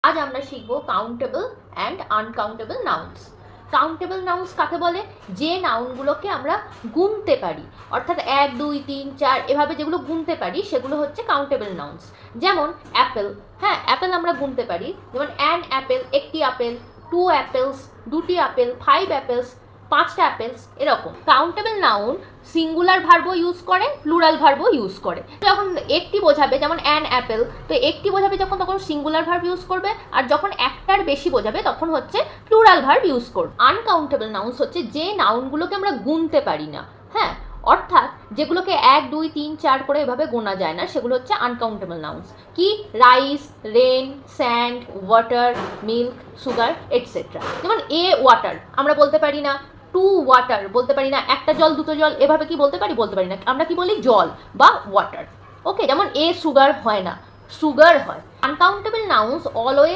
আজ আমরা শিখব countable and uncountable nouns. Countable nouns কাকে বলে? যে নাউনগুলোকে আমরা গুনতে পারি, অর্থাৎ 1 2 3 4 এভাবে যেগুলো গুনতে পারি সেগুলো হচ্ছে কাউন্টেবল নাউন্স। যেমন অ্যাপেল, হ্যাঁ অ্যাপেল আমরা গুনতে পারি, যেমন অ্যান অ্যাপেল, একটি আপেল, 2 অ্যাপেলস, দুটি আপেল, 5 অ্যাপেলস, 5টা অ্যাপেলস, এরকম। কাউন্টেবল নাউন সিঙ্গুলার ভার্বও ইউজ করে, প্লুরাল ভার্বও ইউজ করে। যখন একটি বোঝাবে, যেমন অ্যান অ্যাপেল, তো একটি বোঝাবে যখন তখন সিঙ্গুলার ভার্ব ইউজ করবে, আর যখন একটার বেশি বোঝাবে তখন হচ্ছে প্লুরাল ভার্ব ইউজ করবে। আনকাউন্টেবল নাউন্স হচ্ছে যে নাউনগুলোকে আমরা গুনতে পারি না, হ্যাঁ, অর্থাৎ যেগুলোকে 1 2 3 4 করে এভাবে গোনা যায় না, সেগুলো হচ্ছে আনকাউন্টেবল নাউন্স। কি? Rice, rain, sand, water, milk, sugar, etcetera. যেমন এ ওয়াটার আমরা বলতে পারি না, 2 ওয়াটার বলতে পারি না, একটা জল দুটো জল এভাবে কি বলতে পারি? বলতে পারি না। আমরা কি বলি? জল বা ওয়াটার। ওকে, যেমন এ সুগার হয় না, সুগার হয়। Uncountable nouns always